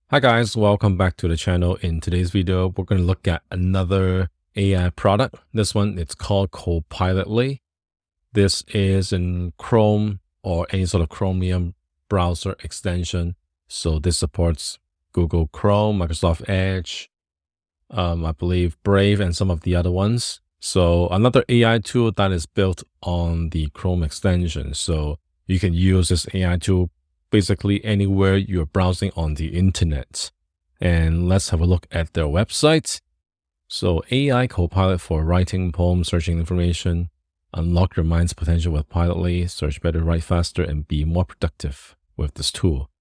Hi guys, welcome back to the channel. In today's video, we're going to look at another AI product. This one, it's called Copilotly. This is in Chrome or any sort of Chromium browser extension. So this supports Google Chrome, Microsoft Edge, I believe Brave, and some of the other ones. So another AI tool that is built on the Chrome extension. So you can use this AI tool basically anywhere you're browsing on the internet. And let's have a look at their website. So AI Copilot for writing, poems, searching information. Unlock your mind's potential with Pilotly. Search better, write faster, and be more productive with this tool.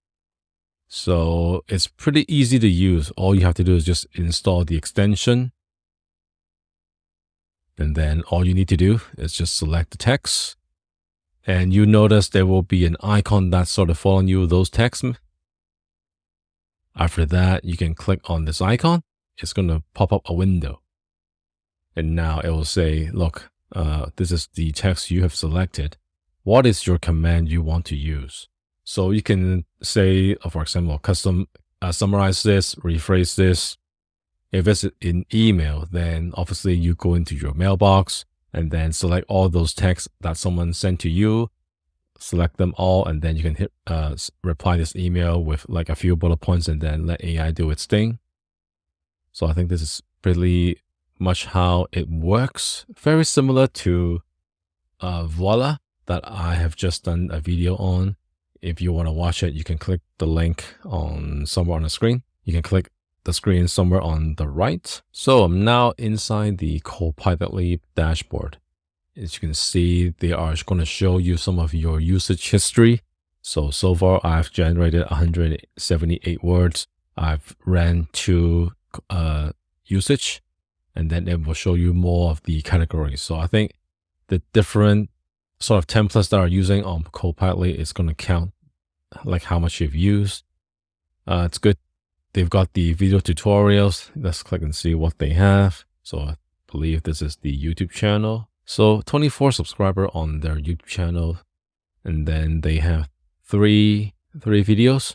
So it's pretty easy to use. All you have to do is just install the extension. And then all you need to do is just select the text. And you notice there will be an icon that's sort of following you those texts. After that, you can click on this icon. It's going to pop up a window. And now it will say, look, this is the text you have selected. What is your command you want to use? So you can say, for example, custom summarize this, rephrase this. If it's in email, then obviously you go into your mailbox and then select all those texts that someone sent to you, select them all, and then you can hit reply this email with like a few bullet points and then let AI do its thing. So I think this is pretty much how it works. Very similar to Voila that I have just done a video on. If you want to watch it, you can click the link on somewhere on the screen. You can click the screen somewhere on the right. So I'm now inside the Copilotly dashboard. As you can see, they are going to show you some of your usage history. So far I've generated 178 words. I've ran 2 usage, and then it will show you more of the categories. So I think the different sort of templates that are using on Copilotly is going to count like how much you've used. It's good. They've got the video tutorials. Let's click and see what they have. So I believe this is the YouTube channel. So 24 subscribers on their YouTube channel. And then they have three videos.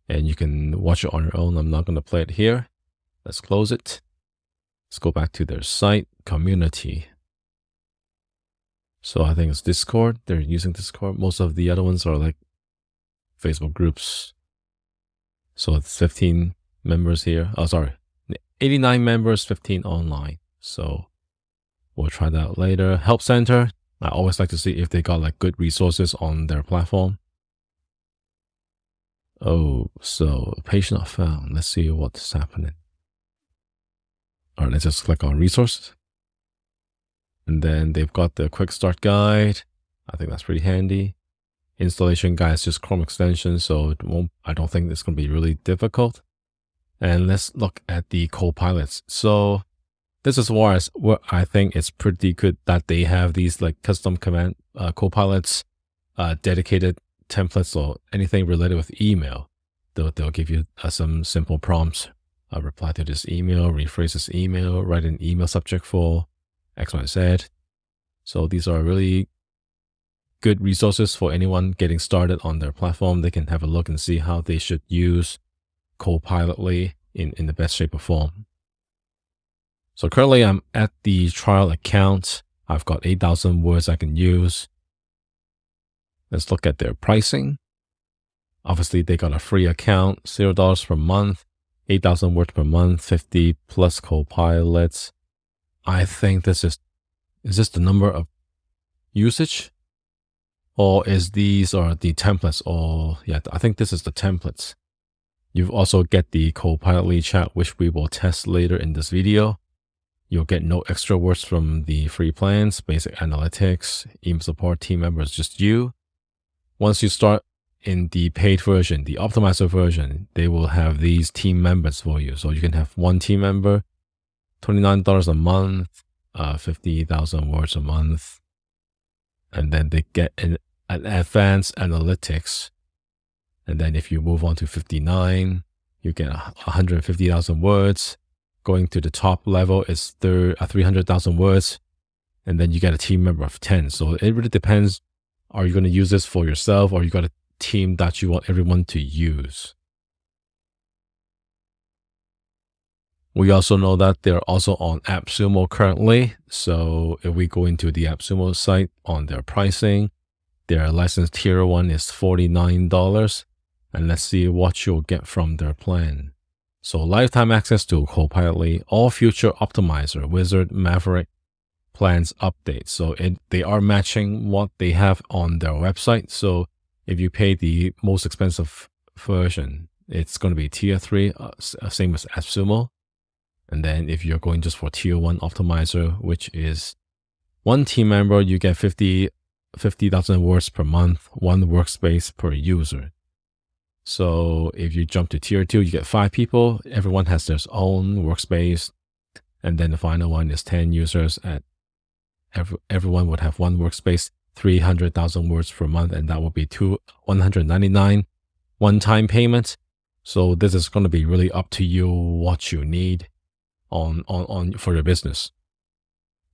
And you can watch it on your own. I'm not going to play it here. Let's close it. Let's go back to their site, community. So I think it's Discord. They're using Discord. Most of the other ones are like Facebook groups. So it's 15 members here. Oh, sorry. 89 members, 15 online. So we'll try that out later. Help Center. I always like to see if they got like good resources on their platform. Oh, so page not found. Let's see what's happening. All right, let's just click on resources. And then they've got the quick start guide. I think that's pretty handy. Installation guide is just Chrome extension, so I don't think it's going to be really difficult. And let's look at the copilots. So this is where I think it's pretty good that they have these like custom command copilots, dedicated templates or anything related with email. They'll give you some simple prompts. Reply to this email, rephrase this email, write an email subject for XYZ. So these are really good resources for anyone getting started on their platform. They can have a look and see how they should use Copilotly in the best shape or form. So currently I'm at the trial account. I've got 8,000 words I can use. Let's look at their pricing. Obviously they got a free account, $0 per month, 8,000 words per month, 50 plus copilots. I think is this the number of usage? Or is these are the templates? Or yeah, I think this is the templates. You also get the Copilotly chat, which we will test later in this video. You'll get no extra words from the free plans, basic analytics, email support, team members, just you. Once you start in the paid version, the optimizer version, they will have these team members for you. So you can have 1 team member, $29 a month, 50,000 words a month. And then they get an advanced analytics. And then if you move on to 59, you get 150,000 words. Going to the top level is 300,000 words. And then you get a team member of 10. So it really depends. Are you going to use this for yourself, or you got a team that you want everyone to use? We also know that they're also on Appsumo currently. So if we go into the Appsumo site on their pricing, their license tier 1 is $49. And let's see what you'll get from their plan. So lifetime access to Copilotly, all future optimizer, wizard, maverick plans update. So they are matching what they have on their website. So if you pay the most expensive version, it's going to be tier 3, same as Appsumo. And then if you're going just for tier 1 optimizer, which is one team member, you get 50,000 words per month, one workspace per user. So if you jump to tier 2, you get 5 people. Everyone has their own workspace. And then the final one is 10 users. Everyone would have one workspace, 300,000 words per month. And that would be $199 one-time payment. So this is going to be really up to you what you need on for your business.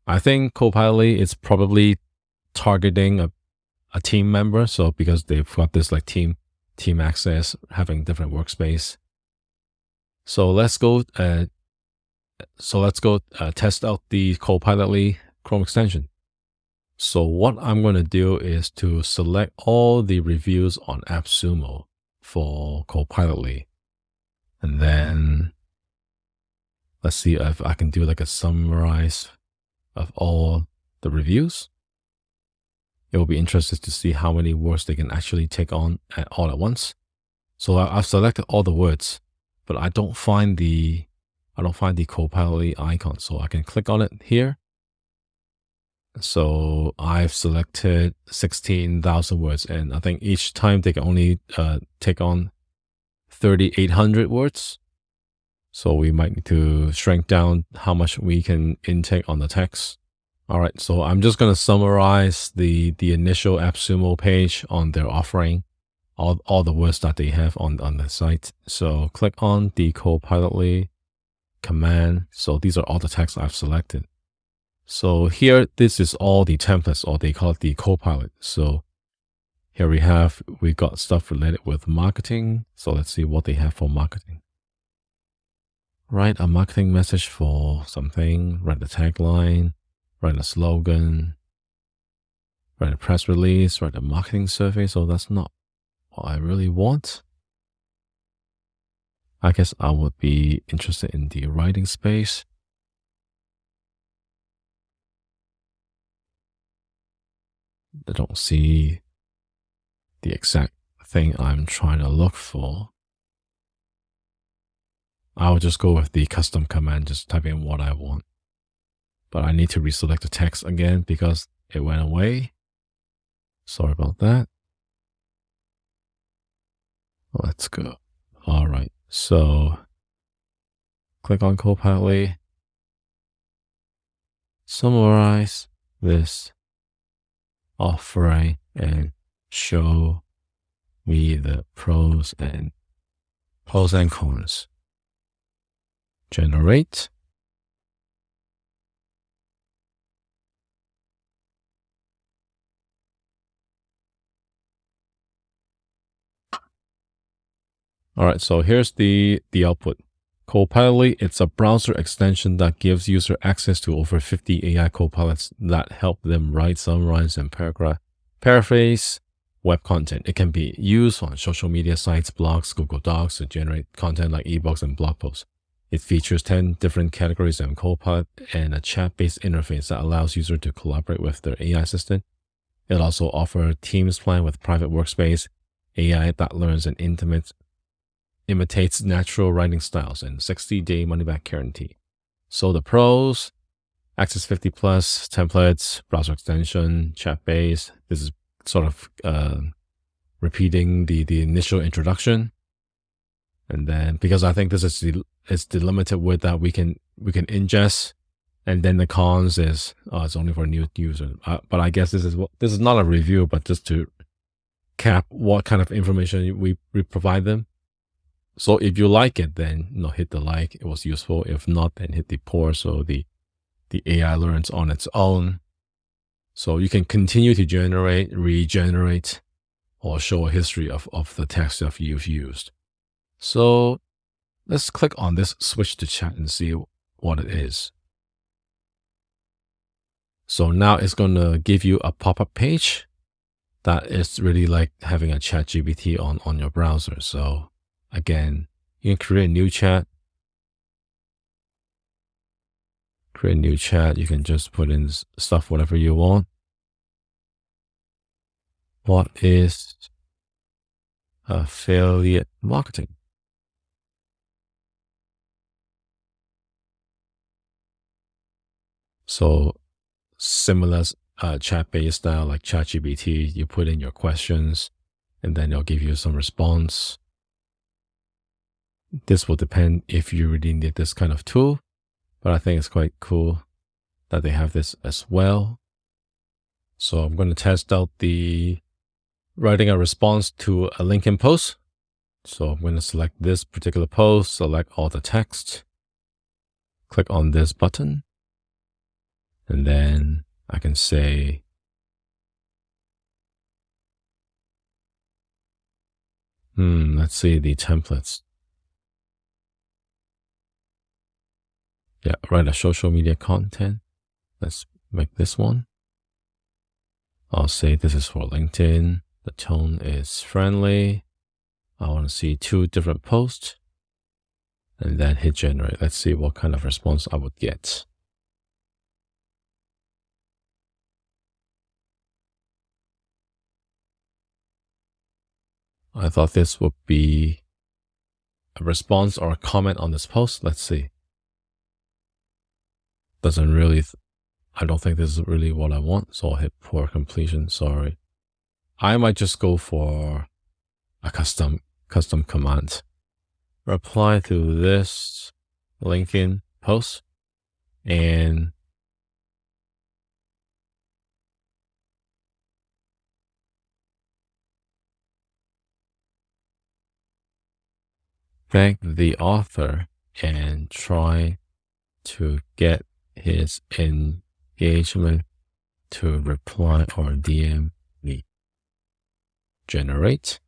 I think Copilotly is probably targeting a team member. So because they've got this like team access, having different workspace. So let's go test out the Copilotly Chrome extension. So what I'm going to do is to select all the reviews on Appsumo for Copilotly. And then let's see if I can do like a summarize of all the reviews. It will be interesting to see how many words they can actually take on all at once. So I've selected all the words, but I don't find the Copilotly icon. So I can click on it here. So I've selected 16,000 words, and I think each time they can only take on 3,800 words. So we might need to shrink down how much we can intake on the text. All right, so I'm just going to summarize the initial Appsumo page on their offering, all the words that they have on the site. So click on the Copilotly command. So these are all the text I've selected. So here, this is all the templates, or they call it the Copilot. So here we got stuff related with marketing. So let's see what they have for marketing. Write a marketing message for something, write a tagline, write a slogan, write a press release, write a marketing survey. So that's not what I really want. I guess I would be interested in the writing space. I don't see the exact thing I'm trying to look for. I'll just go with the custom command, just type in what I want. But I need to reselect the text again because it went away. Sorry about that. Let's go. All right. So click on Copilotly. Summarize this offering and show me the pros and cons. Generate. All right, so here's the output. Copilotly, it's a browser extension that gives user access to over 50 AI copilots that help them write, summarize, and paraphrase web content. It can be used on social media sites, blogs, Google Docs to generate content like ebooks and blog posts. It features 10 different categories of Copilot and a chat-based interface that allows users to collaborate with their AI assistant. It also offers Teams plan with private workspace, AI that learns and imitates natural writing styles, and 60-day money-back guarantee. So the pros: access 50 plus templates, browser extension, chat-based. This is sort of repeating the initial introduction. And then because I think this is the limited width that we can ingest. And then the cons is it's only for new users. But I guess this is not a review, but just to cap what kind of information we provide them. So if you like it, then hit the like. It was useful. If not, then hit the pour. So the AI learns on its own. So you can continue to generate, regenerate, or show a history of the text that you've used. So Let's click on this switch to chat and see what it is. So now it's going to give you a pop-up page that is really like having a chat GPT on your browser. So again, you can create a new chat. You can just put in stuff, whatever you want. What is affiliate marketing? So similar chat-based style like ChatGPT, you put in your questions and then they'll give you some response. This will depend if you really need this kind of tool, but I think it's quite cool that they have this as well. So I'm going to test out the writing a response to a LinkedIn post. So I'm going to select this particular post, select all the text, click on this button, and then I can say, let's see the templates. Yeah, write a social media content. Let's make this one. I'll say this is for LinkedIn. The tone is friendly. I want to see 2 different posts and then hit generate. Let's see what kind of response I would get. I thought this would be a response or a comment on this post. Let's see. Doesn't really, I don't think this is really what I want. So I'll hit poor completion. Sorry. I might just go for a custom command. Reply to this LinkedIn post and thank the author and try to get his engagement to reply or DM me. Generate.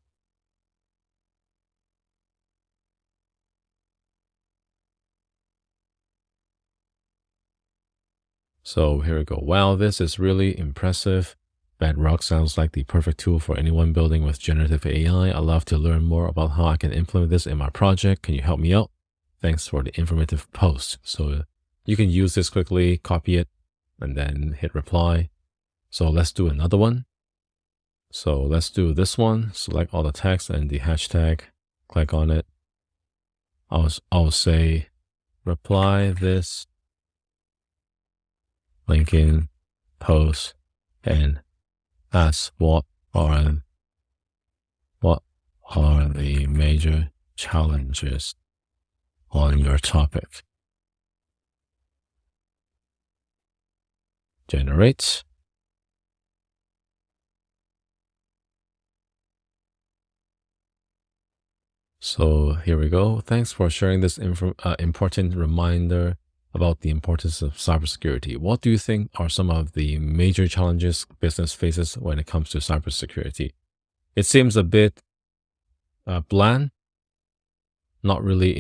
So here we go. Wow, this is really impressive. Bedrock sounds like the perfect tool for anyone building with generative AI. I'd love to learn more about how I can implement this in my project. Can you help me out? Thanks for the informative post. So you can use this quickly, copy it, and then hit reply. So let's do another one. So let's do this one. Select all the text and the hashtag. Click on it. I'll say, reply this LinkedIn post and ask what are the major challenges on your topic. Generate. So here we go. Thanks for sharing this important reminder about the importance of cybersecurity. What do you think are some of the major challenges business faces when it comes to cybersecurity? It seems a bit bland, not really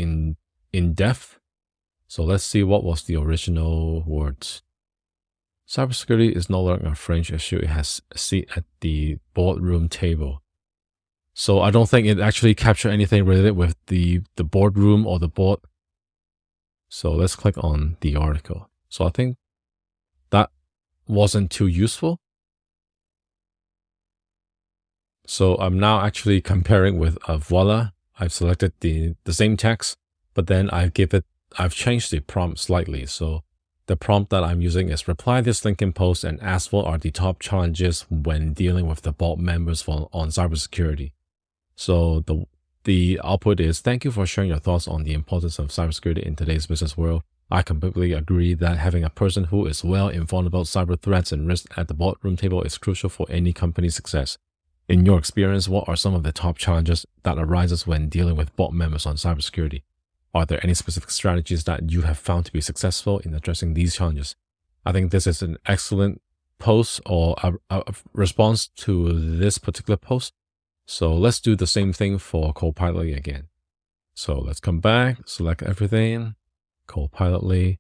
in depth. So let's see what was the original words. Cybersecurity is no longer a fringe issue. It has a seat at the boardroom table. So I don't think it actually captured anything related with the boardroom or the board. So let's click on the article. So I think that wasn't too useful. So I'm now actually comparing with voila. I've selected the same text, but then I've changed the prompt slightly. So the prompt that I'm using is reply this LinkedIn post and ask what are the top challenges when dealing with the board members on cybersecurity. So the output is, thank you for sharing your thoughts on the importance of cybersecurity in today's business world. I completely agree that having a person who is well informed about cyber threats and risks at the boardroom table is crucial for any company's success. In your experience, what are some of the top challenges that arises when dealing with board members on cybersecurity? Are there any specific strategies that you have found to be successful in addressing these challenges? I think this is an excellent post or a response to this particular post. So let's do the same thing for Copilotly again. So let's come back, select everything, Copilotly.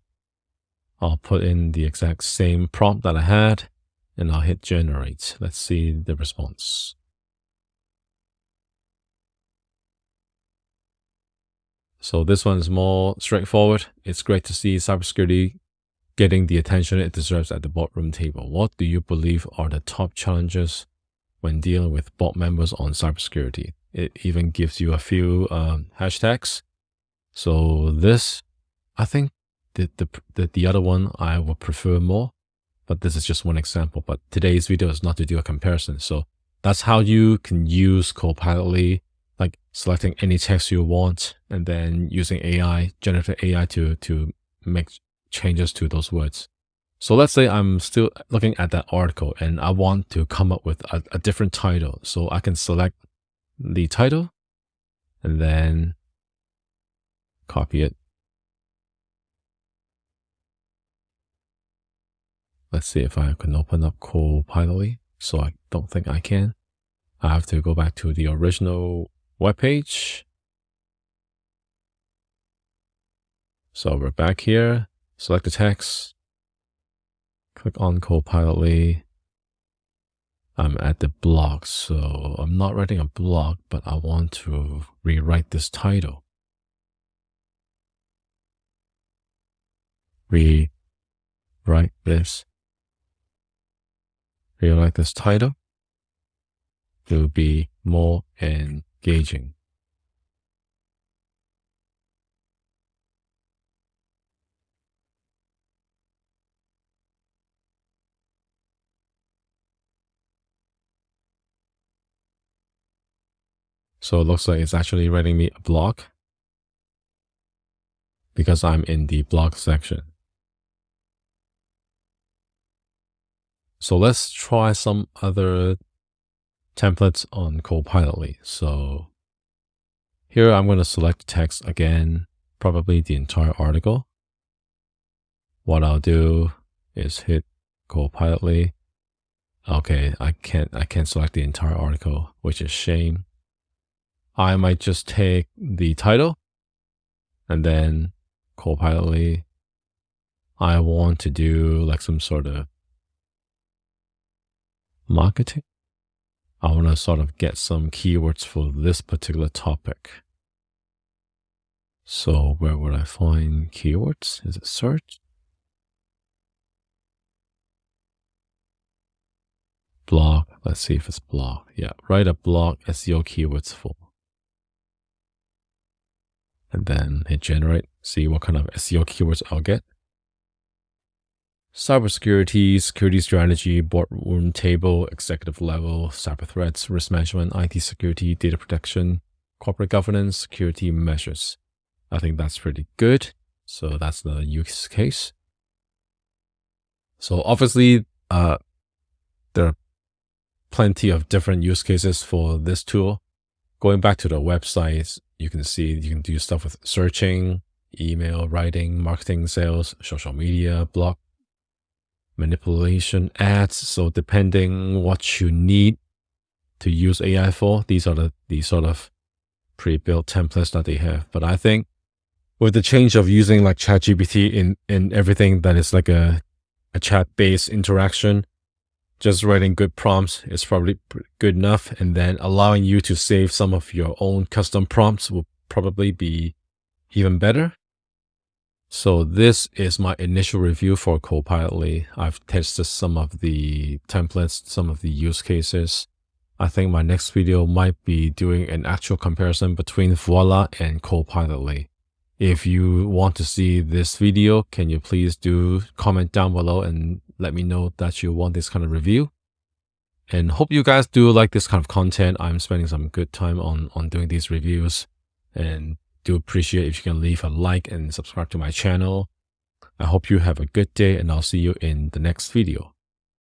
I'll put in the exact same prompt that I had, and I'll hit generate. Let's see the response. So this one is more straightforward. It's great to see cybersecurity getting the attention it deserves at the boardroom table. What do you believe are the top challenges when dealing with board members on cybersecurity? It even gives you a few hashtags. So this, I think the other one I would prefer more, but this is just one example. But today's video is not to do a comparison. So that's how you can use Copilotly, like selecting any text you want and then using AI, generative AI to make changes to those words. So let's say I'm still looking at that article and I want to come up with a different title. So I can select the title and then copy it. Let's see if I can open up Copilotly. So I don't think I can. I have to go back to the original web page. So we're back here. Select the text. Click on Copilotly. I'm at the blog, so I'm not writing a blog, but I want to rewrite this title. Rewrite this title to be more engaging. So it looks like it's actually writing me a blog because I'm in the blog section. So let's try some other templates on Copilotly. So here I'm going to select text again, probably the entire article. What I'll do is hit Copilotly. Okay, I can't select the entire article, which is a shame. I might just take the title and then Copilotly. I want to do like some sort of marketing. I want to sort of get some keywords for this particular topic. So where would I find keywords? Is it search? Blog. Let's see if it's blog. Yeah, write a blog SEO keywords for. And then hit generate. See what kind of SEO keywords I'll get. Cybersecurity, security strategy, boardroom table, executive level, cyber threats, risk management, IT security, data protection, corporate governance, security measures. I think that's pretty good. So that's the use case. So obviously, there are plenty of different use cases for this tool. Going back to the website, you can see you can do stuff with searching, email, writing, marketing, sales, social media, blog, manipulation, ads. So depending what you need to use AI for, these are the sort of pre-built templates that they have. But I think with the change of using like ChatGPT in everything that is like a chat-based interaction, just writing good prompts is probably good enough. And then allowing you to save some of your own custom prompts will probably be even better. So this is my initial review for Copilotly. I've tested some of the templates, some of the use cases. I think my next video might be doing an actual comparison between Voila and Copilotly. If you want to see this video, can you please do comment down below and let me know that you want this kind of review. And hope you guys do like this kind of content. I'm spending some good time on doing these reviews, and do appreciate if you can leave a like and subscribe to my channel. I hope you have a good day, and I'll see you in the next video.